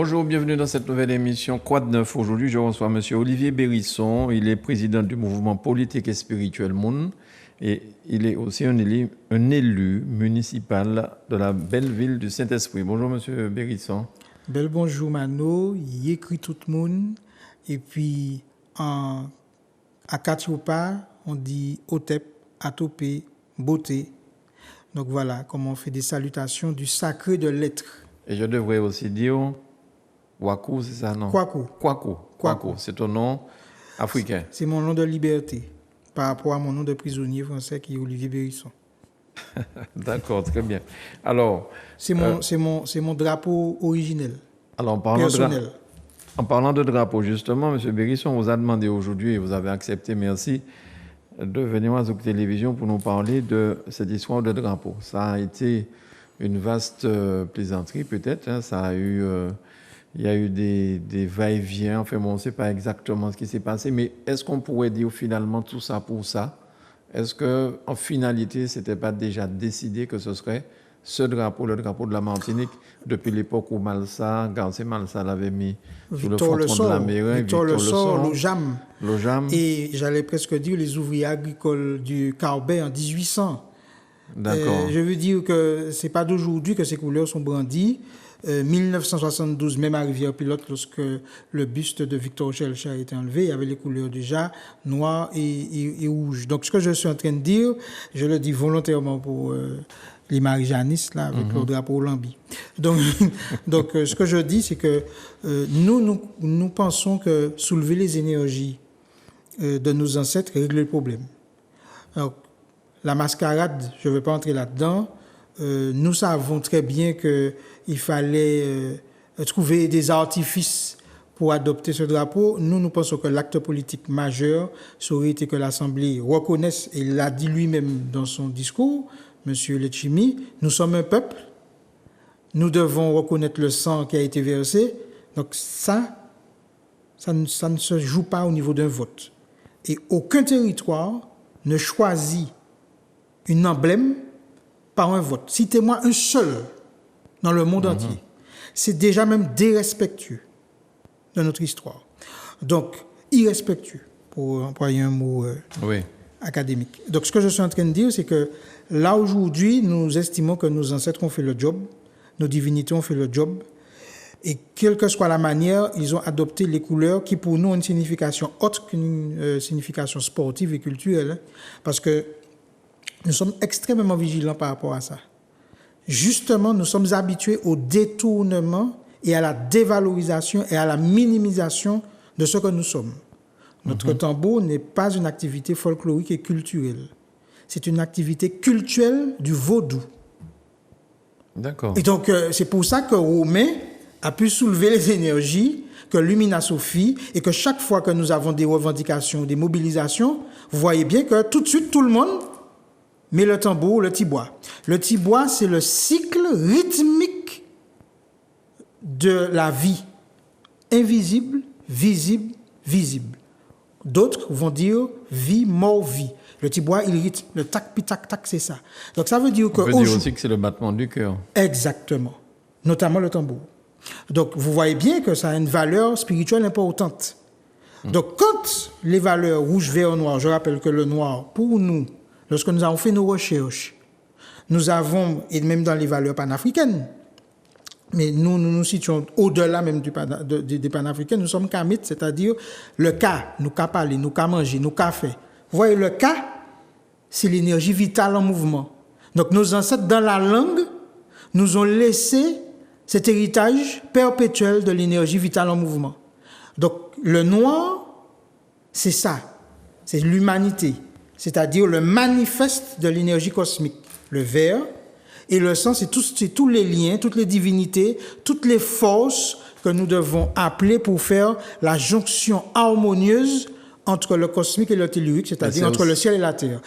Bonjour, bienvenue dans cette nouvelle émission Quoi de neuf. Aujourd'hui, je reçois M. Olivier Bérisson. Il est président du mouvement politique et spirituel Moun et il est aussi un élu municipal de la belle ville du Saint-Esprit. Bonjour M. Bérisson. Bel bonjour Mano, il écrit tout le monde et puis à Katiopa, on dit Otep, Atopé, beauté. Donc voilà comment on fait des salutations du sacré de l'être. Et je devrais aussi dire Waku, c'est ça, non? Kwaku. C'est ton nom africain. C'est mon nom de liberté par rapport à mon nom de prisonnier français qui est Olivier Bérisson. D'accord, très bien. Alors, c'est mon drapeau originel. Alors, personnel. En parlant de drapeau, justement, M. Bérisson, on vous a demandé aujourd'hui, et vous avez accepté, merci, de venir à Zouk Télévision pour nous parler de cette histoire de drapeau. Ça a été une vaste plaisanterie, peut-être. Hein, ça a eu, il y a eu des va-et-vient. Enfin, bon, on ne sait pas exactement ce qui s'est passé, mais est-ce qu'on pourrait dire finalement tout ça pour ça? Est-ce qu'en finalité, ce n'était pas déjà décidé que ce serait ce drapeau, le drapeau de la Martinique, depuis l'époque où Garcé Malsa l'avait mis sur le fronton de la mairie, Victor Le Sort, l'OJAM. Et j'allais presque dire les ouvriers agricoles du Carbet en 1800. D'accord. Je veux dire que ce n'est pas d'aujourd'hui que ces couleurs sont brandies. 1972, même à Rivière-Pilote, lorsque le buste de Victor Chelcha a été enlevé, il y avait les couleurs déjà noires et rouges. Donc, ce que je suis en train de dire, je le dis volontairement pour les Marie-Janice, là, avec le drapeau Lambi. Donc, ce que je dis, c'est que nous pensons que soulever les énergies de nos ancêtres règle le problème. Alors, la mascarade, je ne vais pas entrer là-dedans. Nous savons très bien qu'il fallait trouver des artifices pour adopter ce drapeau. Nous pensons que l'acte politique majeur, ça aurait été que l'Assemblée reconnaisse, et il l'a dit lui-même dans son discours, M. Letchimi, nous sommes un peuple, nous devons reconnaître le sang qui a été versé. Donc ça ne se joue pas au niveau d'un vote. Et aucun territoire ne choisit une emblème par un vote. Citez-moi un seul dans le monde entier. C'est déjà même dérespectueux de notre histoire. Donc, irrespectueux, pour employer un mot académique. Donc, ce que je suis en train de dire, c'est que là, aujourd'hui, nous estimons que nos ancêtres ont fait le job, nos divinités ont fait le job, et quelle que soit la manière, ils ont adopté les couleurs qui, pour nous, ont une signification autre qu'une signification sportive et culturelle, hein, parce que nous sommes extrêmement vigilants par rapport à ça. Justement, nous sommes habitués au détournement et à la dévalorisation et à la minimisation de ce que nous sommes. Notre tambour n'est pas une activité folklorique et culturelle. C'est une activité cultuelle du vaudou. D'accord. Et donc, c'est pour ça que Romain a pu soulever les énergies, que Lumina Sophie, et que chaque fois que nous avons des revendications, des mobilisations, vous voyez bien que tout de suite, tout le monde met le tambour, le tibois. Le tibois, c'est le cycle rythmique de la vie. Invisible, visible, visible. D'autres vont dire vie, mort, vie. Le tibois, il rythme. Le tac, pi, tac, tac, c'est ça. Donc ça veut dire que... On peut dire aussi que c'est le battement du cœur. Exactement. Notamment le tambour. Donc vous voyez bien que ça a une valeur spirituelle importante. Donc quand les valeurs rouge, vert, noir, je rappelle que le noir, pour nous, lorsque nous avons fait nos recherches, nous avons, et même dans les valeurs panafricaines, mais nous nous situons au-delà même des panafricaines, nous sommes kamites, c'est-à-dire le ka, nous ka parler, nous ka manger, nous ka faire. Vous voyez, le ka, c'est l'énergie vitale en mouvement. Donc nos ancêtres, dans la langue, nous ont laissé cet héritage perpétuel de l'énergie vitale en mouvement. Donc le noir, c'est ça, c'est l'humanité. C'est-à-dire le manifeste de l'énergie cosmique. Le vert et le sang, c'est tous les liens, toutes les divinités, toutes les forces que nous devons appeler pour faire la jonction harmonieuse entre le cosmique et le tellurique, c'est-à-dire entre le ciel et la terre.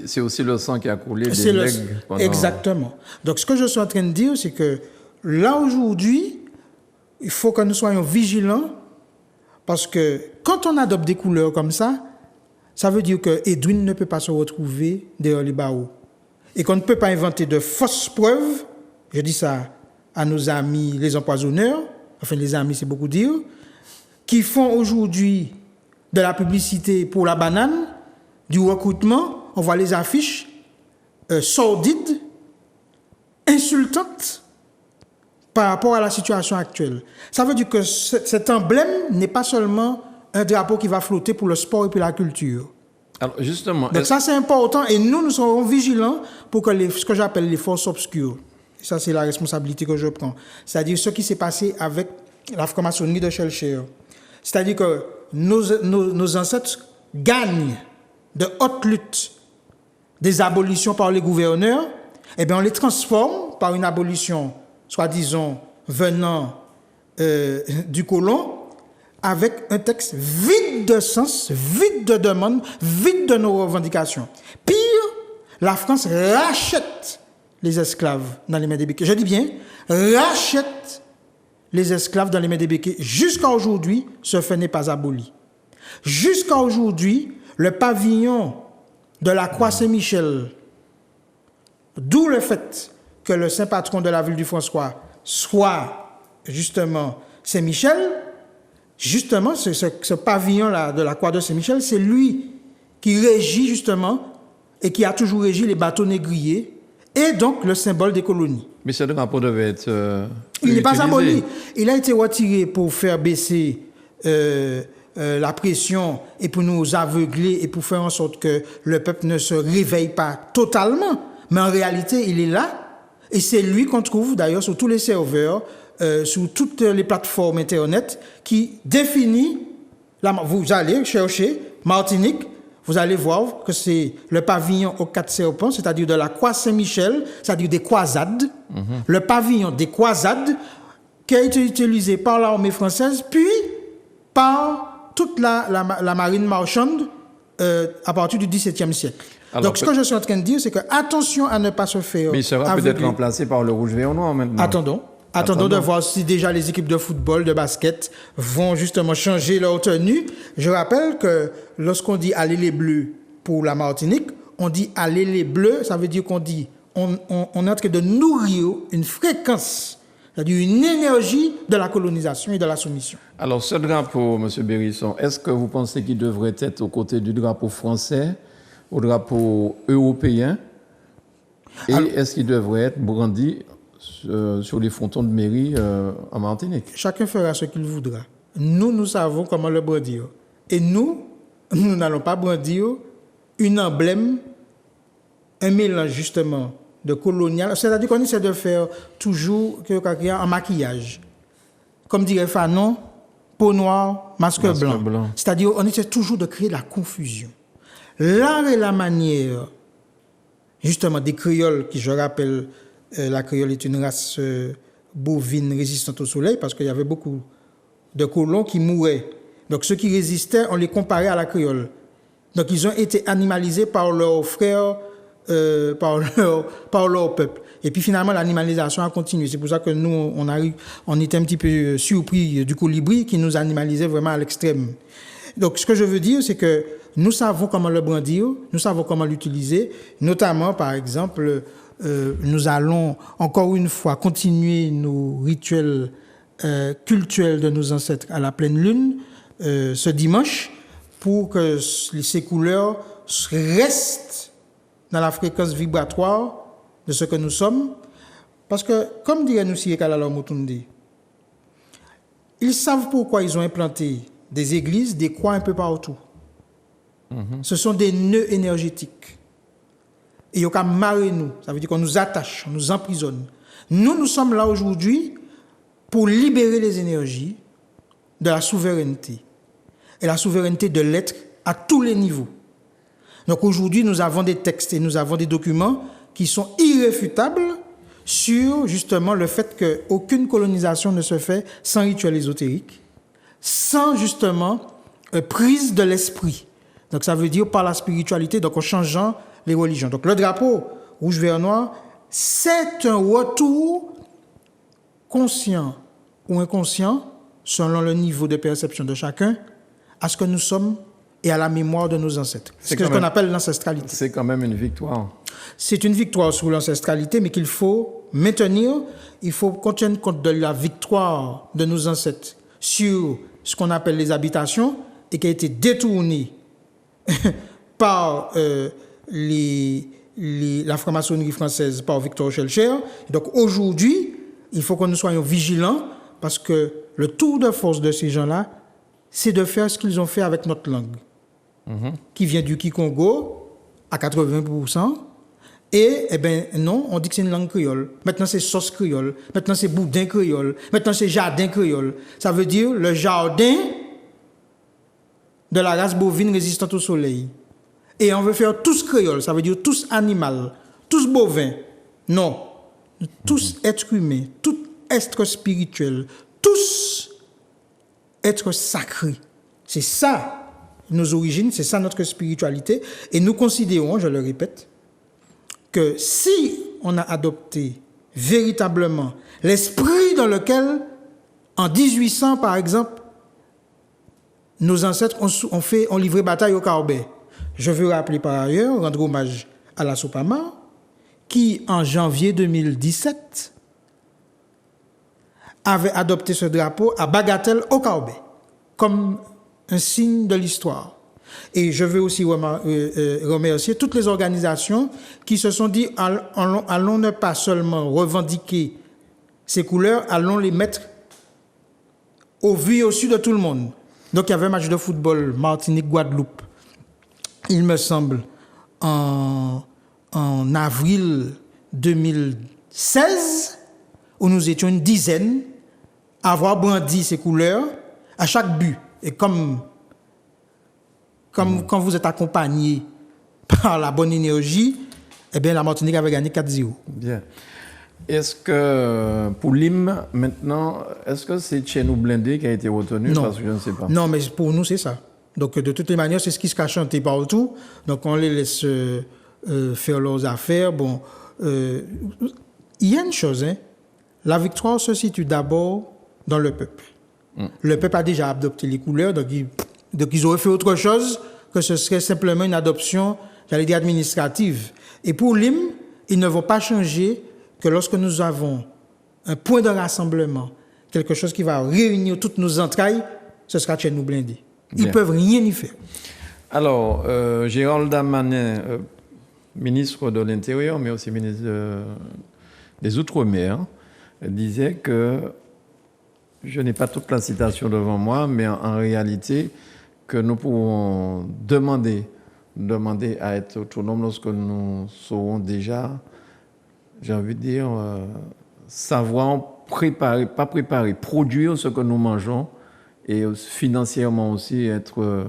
C'est aussi le sang qui a coulé des legs. Exactement. Donc ce que je suis en train de dire, c'est que là aujourd'hui, il faut que nous soyons vigilants parce que quand on adopte des couleurs comme ça veut dire que Edwin ne peut pas se retrouver derrière les barreaux. Et qu'on ne peut pas inventer de fausses preuves, je dis ça à nos amis les empoisonneurs, enfin les amis c'est beaucoup dire, qui font aujourd'hui de la publicité pour la banane, du recrutement, on voit les affiches sordides, insultantes par rapport à la situation actuelle. Ça veut dire que cet emblème n'est pas seulement un drapeau qui va flotter pour le sport et pour la culture. Alors justement, donc ça c'est important et nous serons vigilants pour que ce que j'appelle les forces obscures, ça c'est la responsabilité que je prends, c'est-à-dire ce qui s'est passé avec la franc-maçonnerie de Schellcher. C'est-à-dire que nos ancêtres gagnent de haute lutte des abolitions par les gouverneurs, et bien on les transforme par une abolition, soi-disant, venant du colon, avec un texte vide de sens, vide de demande, vide de nos revendications. Pire, la France rachète les esclaves dans les mains des béquets. Je dis bien, rachète les esclaves dans les mains des béquets. Jusqu'à aujourd'hui, ce fait n'est pas aboli. Jusqu'à aujourd'hui, le pavillon de la Croix Saint-Michel, d'où le fait que le saint patron de la ville du François soit justement Saint-Michel, justement, ce pavillon-là de la Croix de Saint-Michel, c'est lui qui régit justement et qui a toujours régi les bateaux négriers et donc le symbole des colonies. Mais ce drapeau devait être il n'est pas aboli. Il a été retiré pour faire baisser la pression et pour nous aveugler et pour faire en sorte que le peuple ne se réveille pas totalement. Mais en réalité, il est là et c'est lui qu'on trouve d'ailleurs sur tous les serveurs, sur toutes les plateformes Internet qui définit, vous allez chercher Martinique, vous allez voir que c'est le pavillon aux 4 serpents, c'est-à-dire de la Croix Saint-Michel, c'est-à-dire des croisades, le pavillon des croisades qui a été utilisé par l'armée française, puis par toute la marine marchande à partir du XVIIe siècle. Alors, donc, ce que je suis en train de dire, c'est que attention à ne pas se faire. Mais il sera peut-être remplacé par le rouge, vert, noir maintenant. Attendons de voir si déjà les équipes de football, de basket vont justement changer leur tenue. Je rappelle que lorsqu'on dit aller les bleus pour la Martinique, on dit aller les bleus, ça veut dire qu'on dit on est en train de nourrir une fréquence, c'est-à-dire une énergie de la colonisation et de la soumission. Alors ce drapeau, M. Bérisson, est-ce que vous pensez qu'il devrait être aux côtés du drapeau français, au drapeau européen, et est-ce qu'il devrait être brandi sur les frontons de mairie en Martinique? Chacun fera ce qu'il voudra. Nous savons comment le brandir. Et nous n'allons pas brandir une emblème, un mélange justement de colonial. C'est-à-dire qu'on essaie de faire toujours un maquillage. Comme dirait Fanon, peau noire, masque blanc. C'est-à-dire qu'on essaie toujours de créer la confusion. L'art et la manière, justement, des créoles, qui je rappelle, la créole est une race bovine résistante au soleil parce qu'il y avait beaucoup de colons qui mouraient. Donc ceux qui résistaient, on les comparait à la créole. Donc ils ont été animalisés par leurs frères, par leur peuple. Et puis finalement l'animalisation a continué. C'est pour ça que nous, on était un petit peu surpris du colibri qui nous animalisait vraiment à l'extrême. Donc ce que je veux dire, c'est que nous savons comment le brandir, nous savons comment l'utiliser, notamment par exemple... nous allons encore une fois continuer nos rituels cultuels de nos ancêtres à la pleine lune ce dimanche pour que ces couleurs restent dans la fréquence vibratoire de ce que nous sommes. Parce que, comme dirait Nussi Kalala Mutundi, ils savent pourquoi ils ont implanté des églises, des croix un peu partout. Ce sont des nœuds énergétiques. Et il y a qu'à marrer nous, ça veut dire qu'on nous attache, on nous emprisonne. Nous sommes là aujourd'hui pour libérer les énergies de la souveraineté. Et la souveraineté de l'être à tous les niveaux. Donc aujourd'hui, nous avons des textes et nous avons des documents qui sont irréfutables sur justement le fait qu'aucune colonisation ne se fait sans rituel ésotérique, sans justement prise de l'esprit. Donc ça veut dire par la spiritualité, donc en changeant les religions. Donc le drapeau rouge, vert, noir, c'est un retour conscient ou inconscient, selon le niveau de perception de chacun, à ce que nous sommes et à la mémoire de nos ancêtres. C'est ce qu'on appelle l'ancestralité. C'est quand même une victoire. C'est une victoire sur l'ancestralité, mais qu'il faut maintenir. Il faut qu'on tienne compte de la victoire de nos ancêtres sur ce qu'on appelle les habitations et qui a été détournée par la franc-maçonnerie française, par Victor Schœlcher. Donc aujourd'hui, il faut que nous soyons vigilants parce que le tour de force de ces gens-là, c'est de faire ce qu'ils ont fait avec notre langue, qui vient du Kikongo à 80%. Et, eh bien, non, on dit que c'est une langue créole. Maintenant, c'est sauce créole. Maintenant, c'est boudin créole. Maintenant, c'est jardin créole. Ça veut dire le jardin de la race bovine résistante au soleil. Et on veut faire tous créoles. Ça veut dire tous animal, tous bovins. Non. Tous êtres humains, tout être spirituel, tous êtres sacrés. C'est ça nos origines, c'est ça notre spiritualité. Et nous considérons, je le répète, que si on a adopté véritablement l'esprit dans lequel, en 1800 par exemple, nos ancêtres ont livré bataille au Kaobé. Je veux rappeler par ailleurs, rendre hommage à la Sopama, qui en janvier 2017 avait adopté ce drapeau à Bagatelle au Kaobé, comme un signe de l'histoire. Et je veux aussi remercier toutes les organisations qui se sont dit allons ne pas seulement revendiquer ces couleurs, allons les mettre au vu et au su de tout le monde. Donc il y avait un match de football Martinique-Guadeloupe, il me semble, en avril 2016, où nous étions une dizaine à avoir brandi ces couleurs à chaque but. Et comme quand vous êtes accompagné par la bonne énergie, eh bien, la Martinique avait gagné 4-0. Bien. Est-ce que, pour l'hymne, maintenant, est-ce que c'est chez nous blindé qui a été retenu? Non. Parce que je ne sais pas. Non, mais pour nous, c'est ça. Donc, de toutes les manières, c'est ce qui se cache chanté partout. Donc, on les laisse faire leurs affaires. Bon, il y a une chose, hein. La victoire se situe d'abord dans le peuple. Le peuple a déjà adopté les couleurs, donc ils auraient fait autre chose que ce serait simplement une adoption, j'allais dire, administrative. Et pour l'hymne, ils ne vont pas changer que lorsque nous avons un point de rassemblement, quelque chose qui va réunir toutes nos entrailles, ce sera chez nous blindés. Ils ne peuvent rien y faire. Alors, Gérald Darmanin, ministre de l'Intérieur, mais aussi ministre des Outre-mer, disait que, je n'ai pas toute la citation devant moi, mais en réalité, que nous pouvons demander à être autonomes lorsque nous saurons déjà, j'ai envie de dire, savoir préparer, pas préparer, produire ce que nous mangeons et financièrement aussi être...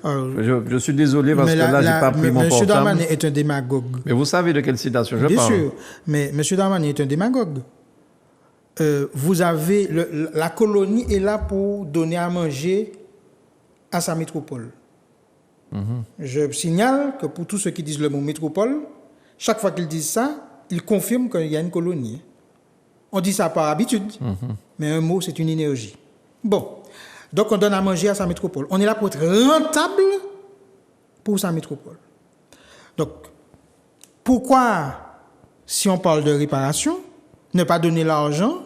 je suis désolé parce que là, je n'ai pas pris mon portable. M. Darmanin est un démagogue. Mais vous savez de quelle citation je parle? Bien sûr, mais M. Darmanin est un démagogue. Vous avez... la colonie est là pour donner à manger à sa métropole. Je signale que pour tous ceux qui disent le mot métropole, chaque fois qu'ils disent ça, ils confirment qu'il y a une colonie. On dit ça par habitude, mais un mot, c'est une énergie. Bon, donc on donne à manger à sa métropole. On est là pour être rentable pour sa métropole. Donc, pourquoi, si on parle de réparation, ne pas donner l'argent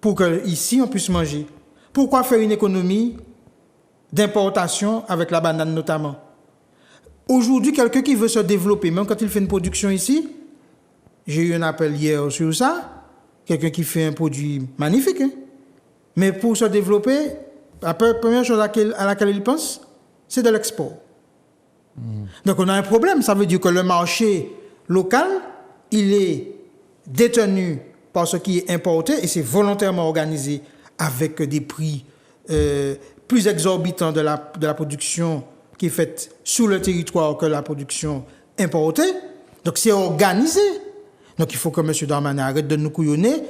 pour qu'ici on puisse manger? Pourquoi faire une économie d'importation avec la banane notamment? Aujourd'hui, quelqu'un qui veut se développer, même quand il fait une production ici, j'ai eu un appel hier sur ça, quelqu'un qui fait un produit magnifique, hein? Mais pour se développer, la première chose à laquelle il pense, c'est de l'export. Donc on a un problème, ça veut dire que le marché local, il est détenu par ce qui est importé et c'est volontairement organisé avec des prix plus exorbitants de la production qui est faite sur le territoire que la production importée. Donc c'est organisé. Donc il faut que M. Darmanin arrête de nous couillonner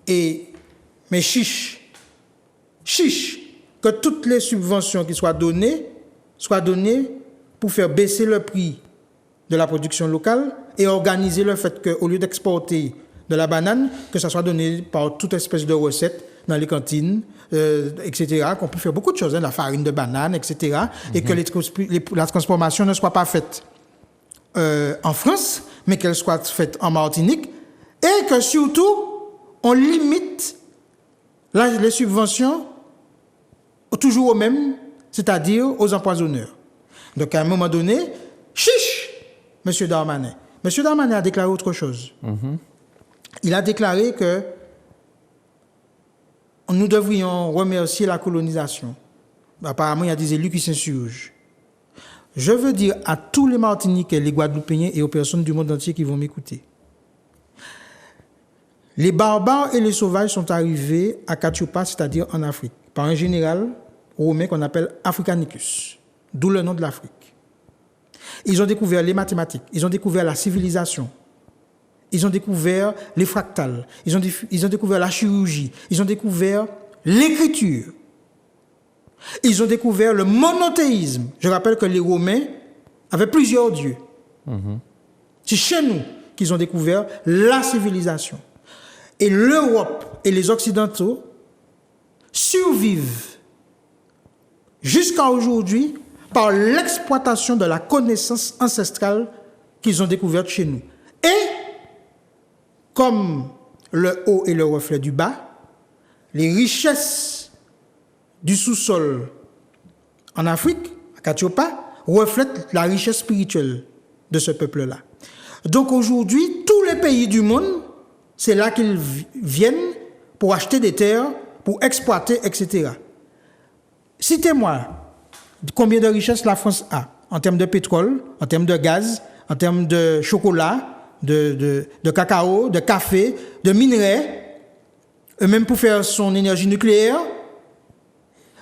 mais chiche, que toutes les subventions qui soient données pour faire baisser le prix de la production locale et organiser le fait qu'au lieu d'exporter de la banane, que ça soit donné par toute espèce de recette dans les cantines, etc., qu'on peut faire beaucoup de choses, hein, la farine de banane, etc., et que la transformation ne soit pas faite en France, mais qu'elle soit faite en Martinique, et que surtout, on limite les subventions toujours aux mêmes, c'est-à-dire aux empoisonneurs. Donc, à un moment donné, chiche, M. Darmanin. M. Darmanin a déclaré autre chose. Il a déclaré que nous devrions remercier la colonisation. Apparemment, il y a des élus qui s'insurgent. Je veux dire à tous les Martiniquais, les Guadeloupéens et aux personnes du monde entier qui vont m'écouter. Les barbares et les sauvages sont arrivés à Cachupa, c'est-à-dire en Afrique, par un général romain qu'on appelle Africanicus, d'où le nom de l'Afrique. Ils ont découvert les mathématiques, ils ont découvert la civilisation, ils ont découvert les fractales, ils ont découvert la chirurgie, ils ont découvert l'écriture, ils ont découvert le monothéisme. Je rappelle que les Romains avaient plusieurs dieux. C'est chez nous qu'ils ont découvert la civilisation. Et l'Europe et les Occidentaux survivent jusqu'à aujourd'hui par l'exploitation de la connaissance ancestrale qu'ils ont découverte chez nous. Et comme le haut est le reflet du bas, les richesses du sous-sol en Afrique, à Cachupa, reflètent la richesse spirituelle de ce peuple-là. Donc aujourd'hui, tous les pays du monde, c'est là qu'ils viennent pour acheter des terres, pour exploiter, etc. Citez-moi combien de richesses la France a en termes de pétrole, en termes de gaz, en termes de chocolat, de cacao, de café, de minerais, et même pour faire son énergie nucléaire.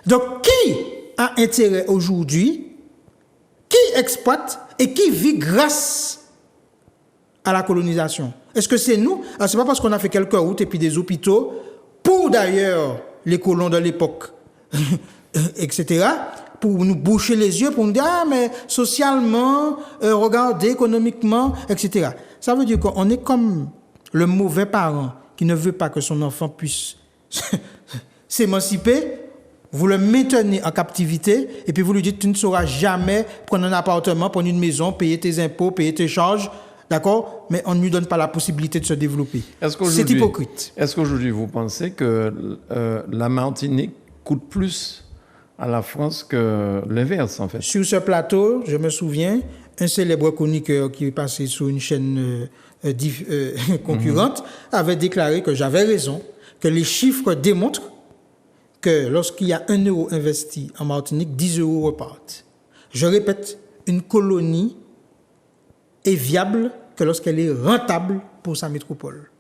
Donc, qui a intérêt aujourd'hui, qui exploite et qui vit grâce à la colonisation? Est-ce que c'est nous? Alors, c'est pas parce qu'on a fait quelques routes et puis des hôpitaux, pour d'ailleurs les colons de l'époque, etc., pour nous boucher les yeux, pour nous dire, ah, mais socialement, regardez, économiquement, etc. Ça veut dire qu'on est comme le mauvais parent qui ne veut pas que son enfant puisse s'émanciper. Vous le maintenez en captivité et puis vous lui dites, tu ne sauras jamais prendre un appartement, prendre une maison, payer tes impôts, payer tes charges, d'accord? Mais on ne lui donne pas la possibilité de se développer. C'est hypocrite. Est-ce qu'aujourd'hui, vous pensez que la Martinique coûte plus à la France que l'inverse, en fait? Sur ce plateau, je me souviens, un célèbre chroniqueur qui est passé sur une chaîne concurrente avait déclaré que j'avais raison, que les chiffres démontrent que lorsqu'il y a 1 euro investi en Martinique, 10 euros repartent. Je répète, une colonie est viable que lorsqu'elle est rentable pour sa métropole.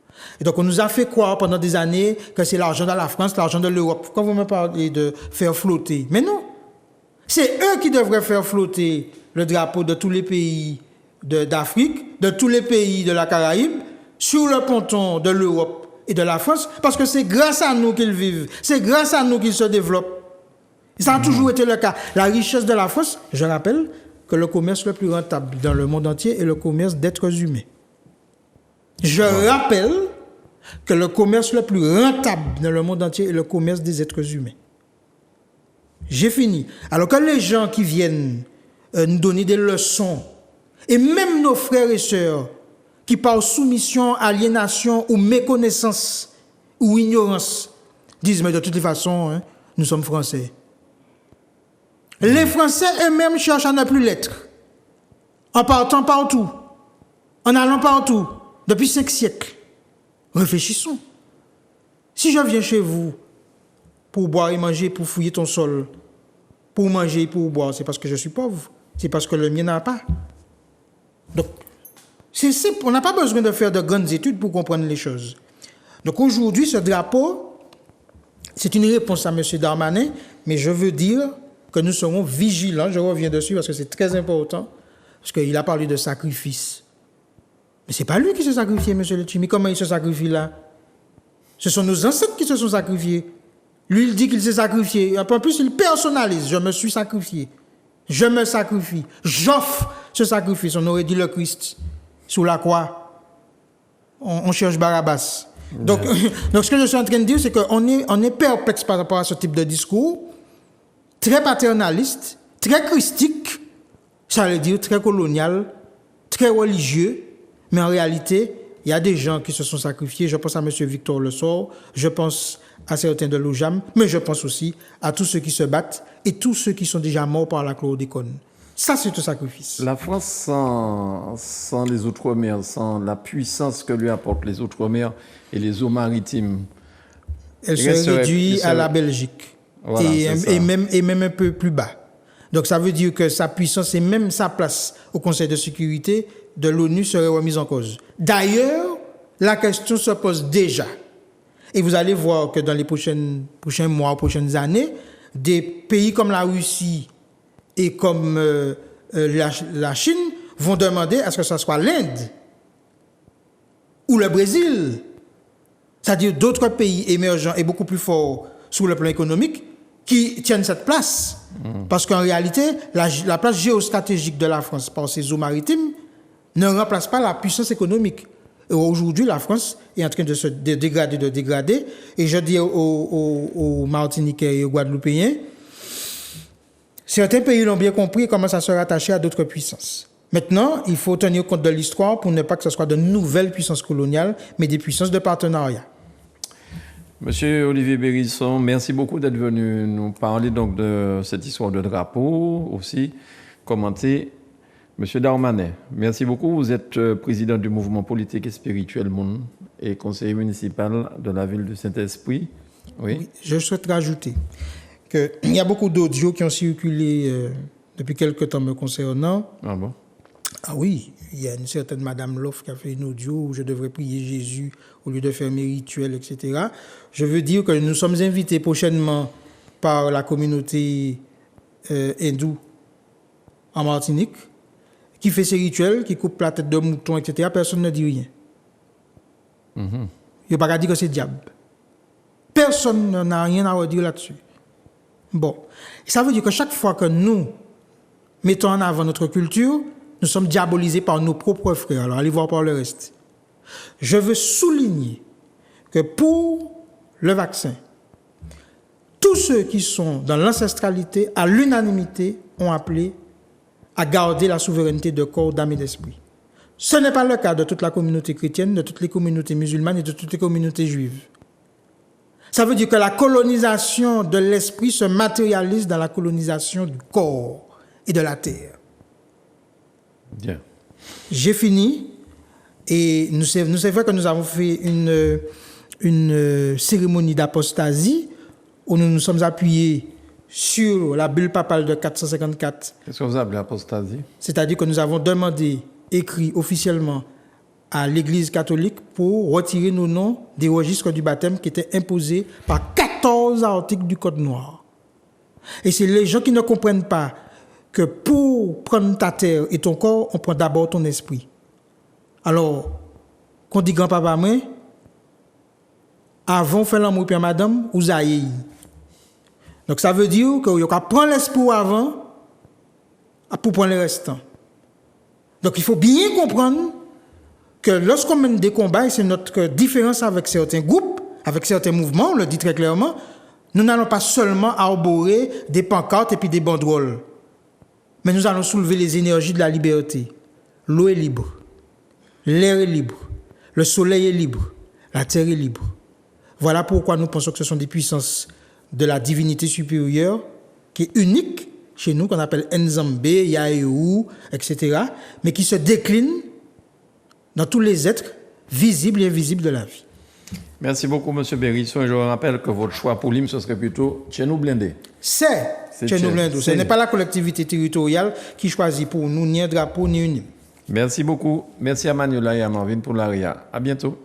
Et donc, on nous a fait croire pendant des années que c'est l'argent de la France, l'argent de l'Europe. Pourquoi vous me parlez de faire flotter? Mais non! C'est eux qui devraient faire flotter le drapeau de tous les pays d'Afrique, de tous les pays de la Caraïbe, sur le ponton de l'Europe et de la France, parce que c'est grâce à nous qu'ils vivent, c'est grâce à nous qu'ils se développent. Ça a toujours été le cas. La richesse de la France, je rappelle que le commerce le plus rentable dans le monde entier est le commerce d'êtres humains. Je rappelle que le commerce le plus rentable dans le monde entier est le commerce des êtres humains. J'ai fini. Alors que les gens qui viennent nous donner des leçons, et même nos frères et sœurs, qui par soumission, aliénation ou méconnaissance ou ignorance, disent, mais de toutes les façons, hein, nous sommes Français. Les Français eux-mêmes cherchent à ne plus l'être. En partant partout, en allant partout, depuis 5 siècles. Réfléchissons. Si je viens chez vous pour boire et manger, pour fouiller ton sol, pour manger et pour boire, c'est parce que je suis pauvre. C'est parce que le mien n'a pas. Donc, c'est simple. On n'a pas besoin de faire de grandes études pour comprendre les choses. Donc aujourd'hui, ce drapeau, c'est une réponse à M. Darmanin, mais je veux dire que nous serons vigilants. Je reviens dessus parce que c'est très important, parce qu'il a parlé de sacrifice. Mais ce n'est pas lui qui s'est sacrifié, M. Letchimy. Comment il se sacrifie là? Ce sont nos ancêtres qui se sont sacrifiés. Lui, il dit qu'il s'est sacrifié. Un peu plus, il personnalise. Je me suis sacrifié. Je me sacrifie. J'offre ce sacrifice. On aurait dit le Christ sous la croix. On cherche Barabbas. Donc, ce que je suis en train de dire, c'est qu'on est perplexe par rapport à ce type de discours, très paternaliste, très christique, ça veut dire très colonial, très religieux, mais en réalité, il y a des gens qui se sont sacrifiés. Je pense à M. Victor Lessort, je pense à certains de l'OJAM, mais je pense aussi à tous ceux qui se battent et tous ceux qui sont déjà morts par la chlordécone. Ça, c'est un sacrifice. La France, sans les Outre-mer, sans la puissance que lui apportent les Outre-mer et les eaux maritimes, elle se réduit à la Belgique. Voilà, et même un peu plus bas. Donc ça veut dire que sa puissance et même sa place au Conseil de sécurité de l'ONU serait remise en cause. D'ailleurs, la question se pose déjà. Et vous allez voir que dans les prochains mois, prochaines années, des pays comme la Russie et comme la Chine vont demander à ce que ce soit l'Inde ou le Brésil, c'est-à-dire d'autres pays émergents et beaucoup plus forts sur le plan économique, qui tiennent cette place. Parce qu'en réalité, la place géostratégique de la France par ses eaux maritimes ne remplace pas la puissance économique. Et aujourd'hui, la France est en train de se dégrader. Et je dis aux Martiniquais et aux Guadeloupéens, certains pays l'ont bien compris et commencent à se rattacher à d'autres puissances. Maintenant, il faut tenir compte de l'histoire pour ne pas que ce soit de nouvelles puissances coloniales, mais des puissances de partenariat. Monsieur Olivier Bérisson, merci beaucoup d'être venu nous parler donc de cette histoire de drapeau, aussi commenter. Monsieur Darmanin, merci beaucoup. Vous êtes président du mouvement politique et spirituel Monde et conseiller municipal de la ville de Saint-Esprit. Oui, je souhaite rajouter qu'il y a beaucoup d'audios qui ont circulé depuis quelque temps me concernant. Ah bon? Ah oui, il y a une certaine Madame Loff qui a fait une audio où je devrais prier Jésus au lieu de faire mes rituels, etc. Je veux dire que nous sommes invités prochainement par la communauté hindoue en Martinique qui fait ses rituels, qui coupe la tête de mouton, etc. Personne ne dit rien. Il n'y a pas qu'à dire que c'est diable. Personne n'a rien à redire là-dessus. Bon, ça veut dire que chaque fois que nous mettons en avant notre culture, nous sommes diabolisés par nos propres frères. Alors, allez voir par le reste. Je veux souligner que pour le vaccin, tous ceux qui sont dans l'ancestralité, à l'unanimité, ont appelé à garder la souveraineté de corps, d'âme et d'esprit. Ce n'est pas le cas de toute la communauté chrétienne, de toutes les communautés musulmanes et de toutes les communautés juives. Ça veut dire que la colonisation de l'esprit se matérialise dans la colonisation du corps et de la terre. Bien. J'ai fini et c'est vrai que nous avons fait une cérémonie d'apostasie où nous nous sommes appuyés sur la bulle papale de 454. Qu'est-ce que vous appelez apostasie? C'est-à-dire que nous avons demandé, écrit officiellement à l'Église catholique pour retirer nos noms des registres du baptême qui étaient imposés par 14 articles du Code noir. Et c'est les gens qui ne comprennent pas que pour prendre ta terre et ton corps, on prend d'abord ton esprit. Alors, qu'on dit grand-papa, moi, avant de faire l'amour puis madame, vous avez. Donc ça veut dire qu'il faut prendre l'esprit avant pour prendre le restant. Donc il faut bien comprendre que lorsqu'on mène des combats, et c'est notre différence avec certains groupes, avec certains mouvements, on le dit très clairement, nous n'allons pas seulement arborer des pancartes et puis des banderoles. Mais nous allons soulever les énergies de la liberté. L'eau est libre, l'air est libre, le soleil est libre, la terre est libre. Voilà pourquoi nous pensons que ce sont des puissances de la divinité supérieure qui est unique chez nous, qu'on appelle Nzambé, Yaéou, etc., mais qui se décline dans tous les êtres visibles et invisibles de la vie. Merci beaucoup, M. Bérisson. Et je rappelle que votre choix pour l'hymne, ce serait plutôt Tchenou Blindé. C'est Tchenou Blindé. Ce n'est pas la collectivité territoriale qui choisit pour nous ni un drapeau ni une hymne. Merci beaucoup. Merci à Manuela et à Marvin pour l'aria. À bientôt.